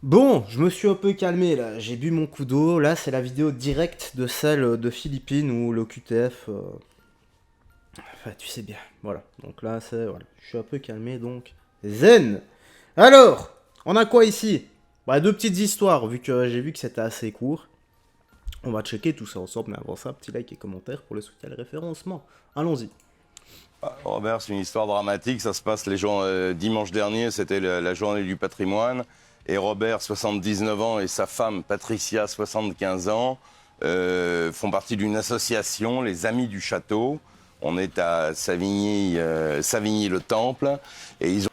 Bon, je me suis un peu calmé là, j'ai bu mon coup d'eau. Là, c'est la vidéo directe de celle de Philippines où le QTF. Enfin, tu sais bien. Voilà. Donc là, c'est. Voilà. Je suis un peu calmé donc. Zen. Alors, on a quoi ici? Bah, deux petites histoires, vu que j'ai vu que c'était assez court. On va checker tout ça ensemble, mais avant ça, petit like et commentaire pour le soutien et le référencement. Allons-y. Robert, c'est une histoire dramatique. Ça se passe dimanche dernier, c'était la journée du patrimoine. Et Robert, 79 ans, et sa femme, Patricia, 75 ans, font partie d'une association, les Amis du Château. On est à Savigny-le-Temple. Et ils ont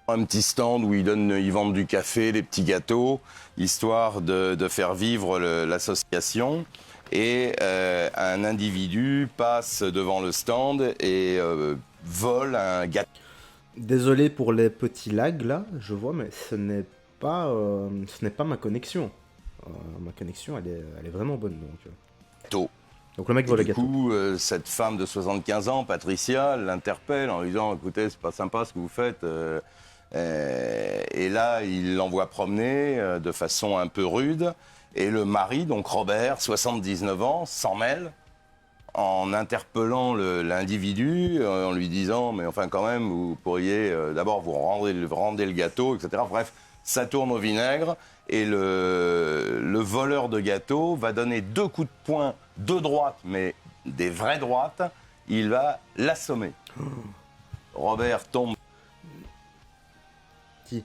un petit stand où ils vendent du café, des petits gâteaux, histoire de faire vivre l'association. Et un individu passe devant le stand et vole un gâteau. Désolé pour les petits lags là, je vois, mais ce n'est pas ma connexion. Ma connexion, elle est vraiment bonne donc le mec Et vole le du gâteau. coup, cette femme de 75 ans, Patricia, l'interpelle en lui disant, écoutez, c'est pas sympa ce que vous faites. Et là, il l'envoie promener de façon un peu rude. Et le mari, donc Robert, 79 ans, s'en mêle en interpellant l'individu, en lui disant, mais enfin quand même, vous pourriez d'abord vous rendez le gâteau, etc. Bref, ça tourne au vinaigre et le voleur de gâteau va donner deux coups de poing de droite, mais des vraies droites. Il va l'assommer. Robert tombe. Qui-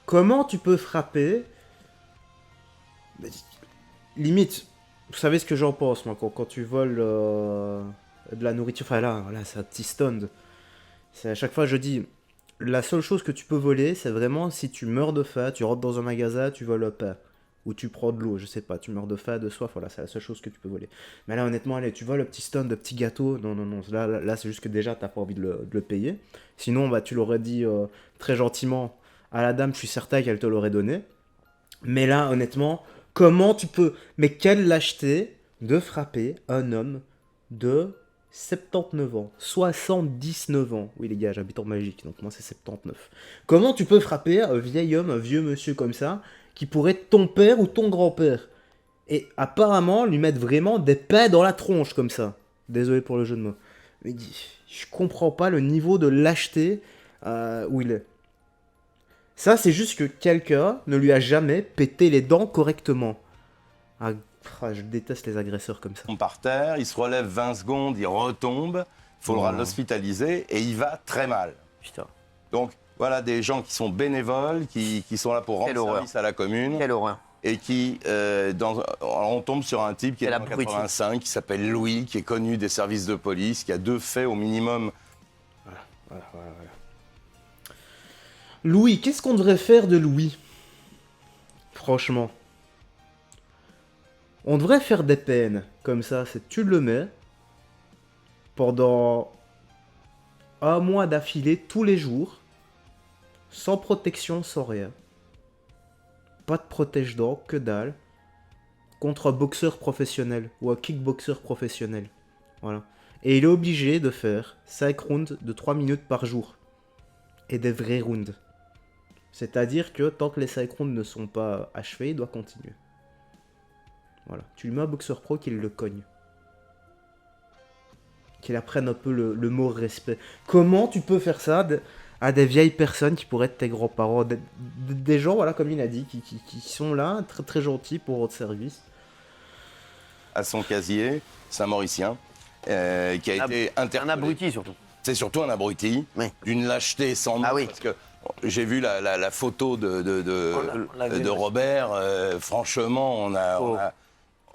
Comment tu peux frapper? Mais, limite, vous savez ce que j'en pense, moi, quand tu voles de la nourriture. Enfin là, c'est un petit stand. C'est à chaque fois, je dis, la seule chose que tu peux voler, c'est vraiment si tu meurs de faim, tu rentres dans un magasin, tu voles un pain. Ou tu prends de l'eau, je sais pas, tu meurs de faim, de soif, voilà, c'est la seule chose que tu peux voler. Mais là, honnêtement, allez, tu voles le petit stand de petit gâteau, non, non, non, là c'est juste que déjà, t'as pas envie de le payer. Sinon, bah, tu l'aurais dit très gentiment à la dame, je suis certain qu'elle te l'aurait donné. Mais là, honnêtement, comment tu peux. Mais quelle lâcheté de frapper un homme de 79 ans, 79 ans. Oui, les gars, j'habite en Belgique, donc moi c'est 79. Comment tu peux frapper un vieil homme, un vieux monsieur comme ça, qui pourrait être ton père ou ton grand-père? Et apparemment, lui mettre vraiment des pains dans la tronche comme ça. Désolé pour le jeu de mots. Mais je comprends pas le niveau de lâcheté où il est. Ça, c'est juste que quelqu'un ne lui a jamais pété les dents correctement. Ah, je déteste les agresseurs comme ça. Par terre, il se relève 20 secondes, il retombe, il faudra Non, l'hospitaliser et il va très mal. putain. Donc voilà des gens qui sont bénévoles, qui sont là pour rendre Quelle horreur. service à la commune Quelle horreur. et on tombe sur un type qui est Quel né en abruti. 85, qui s'appelle Louis, qui est connu des services de police, qui a deux faits au minimum. Voilà. Louis, qu'est-ce qu'on devrait faire de Louis? Franchement. On devrait faire des peines. Comme ça, c'est tu le mets pendant un mois d'affilée, tous les jours, sans protection, sans rien. Pas de protège-dents, que dalle. Contre un boxeur professionnel ou un kickboxer professionnel. Voilà. Et il est obligé de faire 5 rounds de 3 minutes par jour. Et des vrais rounds. C'est-à-dire que tant que les 5 rounds ne sont pas achevés, il doit continuer. Voilà. Tu lui mets un boxeur pro qu'il le cogne. Qu'il apprenne un peu le mot respect. Comment tu peux faire ça à des vieilles personnes qui pourraient être tes grands-parents? Des gens, voilà, comme il a dit, qui sont là, très très gentils pour votre service. À son casier, c'est un Mauricien, qui a été Un interpellé. abruti surtout. C'est surtout un abruti, Oui. d'une lâcheté sans nom, Ah oui. parce que j'ai vu la photo l'a vu, de ouais. Robert. Franchement,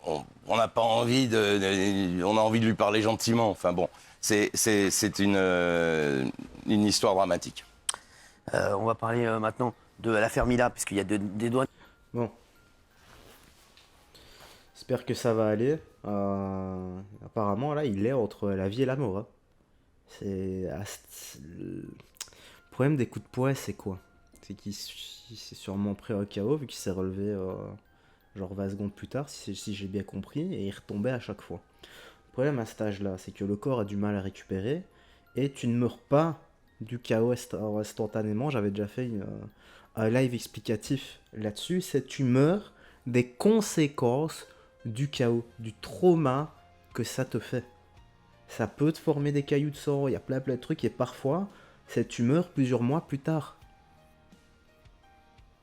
Oh. on n'a pas envie on a envie de lui parler gentiment. Enfin bon, c'est une histoire dramatique. On va parler maintenant de la Fermila, puisqu'il y a des douanes. Bon. J'espère que ça va aller. Apparemment, là, il est entre la vie et la mort, hein. Le problème des coups de poing, c'est quoi? C'est qu'il s'est sûrement pris un KO vu qu'il s'est relevé genre 20 secondes plus tard, si j'ai bien compris, et il retombait à chaque fois. Le problème à cet âge-là, c'est que le corps a du mal à récupérer et tu ne meurs pas du KO instantanément. J'avais déjà fait un live explicatif là-dessus, c'est tu meurs des conséquences du chaos, du trauma que ça te fait. Ça peut te former des cailloux de sang, il y a plein de trucs, et parfois, tu meurs plusieurs mois plus tard.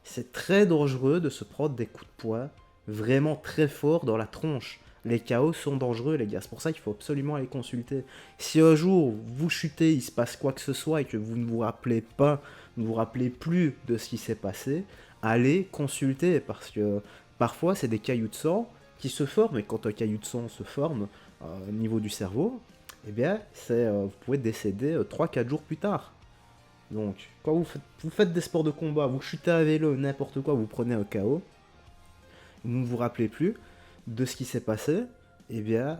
C'est très dangereux de se prendre des coups de poing vraiment très forts dans la tronche. Les chaos sont dangereux, les gars. C'est pour ça qu'il faut absolument aller consulter. Si un jour vous chutez, il se passe quoi que ce soit et que vous ne vous rappelez pas, ne vous rappelez plus de ce qui s'est passé, allez consulter parce que parfois c'est des cailloux de sang qui se forment, et quand un caillou de sang se forme au niveau du cerveau, eh bien vous pouvez décéder 3-4 jours plus tard. Donc, quand vous faites des sports de combat, vous chutez à vélo, n'importe quoi, vous prenez un KO, vous ne vous rappelez plus de ce qui s'est passé, eh bien,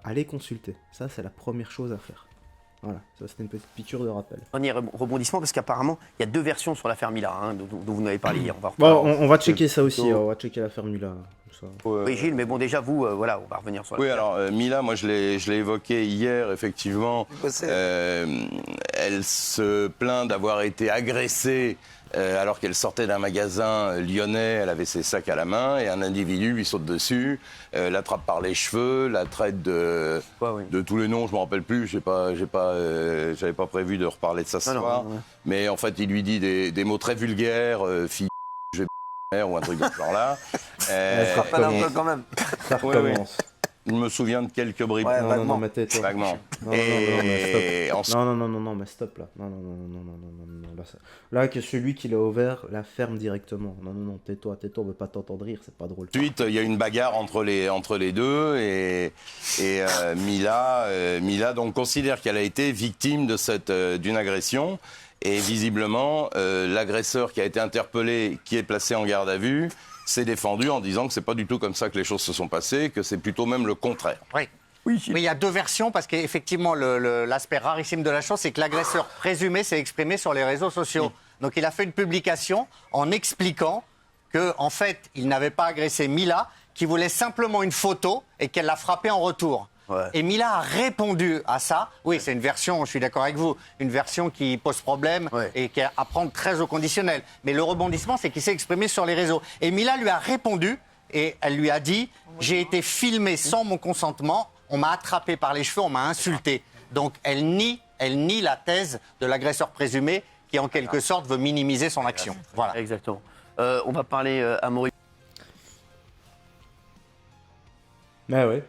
allez consulter. Ça, c'est la première chose à faire. Voilà, ça c'était une petite piqûre de rappel. Dernier rebondissement, parce qu'apparemment, il y a 2 versions sur l'affaire Mila, hein, dont vous n'avez parlé hier. On va checker ça aussi, on va checker l'affaire Mila. Ça. Oui, Gilles, mais bon, déjà, vous, voilà, on va revenir sur la. Oui, alors, Mila, moi, je l'ai évoqué hier, effectivement. Elle se plaint d'avoir été agressée alors qu'elle sortait d'un magasin lyonnais. Elle avait ses sacs à la main et un individu lui saute dessus, l'attrape par les cheveux, la traite de tous les noms, je ne me rappelle plus. J'avais pas prévu de reparler de ça ce soir. Non. Mais en fait, il lui dit des mots très vulgaires, fille, je vais ou un truc de ce genre-là. Ça rappelle un peu quand même. Ça recommence. Je me souviens de quelques bribes. Ouais, non, mais tais-toi. Vaguement. Non, mais stop là. Non. Là, que celui qui l'a ouvert la ferme directement. Non, tais-toi, on veut pas t'entendre rire, c'est pas drôle. Ensuite, il y a une bagarre entre les deux et Mila donc considère qu'elle a été victime d'une agression. Et visiblement, l'agresseur qui a été interpellé, qui est placé en garde à vue, s'est défendu en disant que c'est pas du tout comme ça que les choses se sont passées, que c'est plutôt même le contraire. Oui. Mais il y a 2 versions, parce qu'effectivement, l'aspect rarissime de la chose, c'est que l'agresseur présumé s'est exprimé sur les réseaux sociaux. Donc il a fait une publication en expliquant qu'en fait, il n'avait pas agressé Mila, qui voulait simplement une photo et qu'elle l'a frappé en retour. Ouais. Et Mila a répondu à ça. Oui, c'est une version, je suis d'accord avec vous, une version qui pose problème et qui est à prendre très au conditionnel. Mais le rebondissement, c'est qu'il s'est exprimé sur les réseaux. Et Mila lui a répondu et elle lui a dit « J'ai été filmée sans mon consentement, on m'a attrapé par les cheveux, on m'a insulté. » Donc elle nie la thèse de l'agresseur présumé qui, en quelque sorte, veut minimiser son action. Voilà. Exactement. On va parler à Maurice. Ah ouais.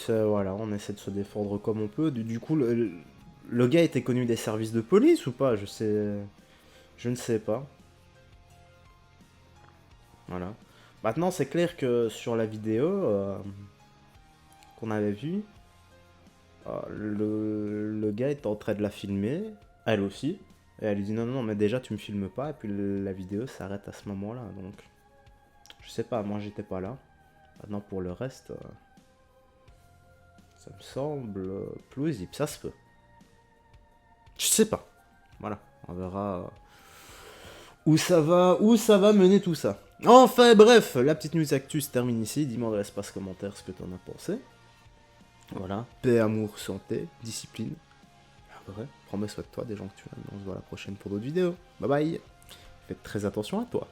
Voilà, on essaie de se défendre comme on peut. Du coup, le gars était connu des services de police ou pas? Je ne sais pas. Voilà. Maintenant, c'est clair que sur la vidéo qu'on avait vue, le gars est en train de la filmer, elle aussi. Et elle lui dit non, mais déjà tu me filmes pas. Et puis la vidéo s'arrête à ce moment-là. Donc, je sais pas, moi j'étais pas là. Maintenant, pour le reste... ça me semble plausible, ça se peut. Je sais pas. Voilà, on verra où ça va mener tout ça. Enfin bref, la petite news actu se termine ici. Dis-moi dans l'espace commentaire ce que t'en as pensé. Voilà, paix, amour, santé, discipline. Vrai, prends soin de toi, des gens que tu aimes. On se voit la prochaine pour d'autres vidéos. Bye bye. Faites très attention à toi.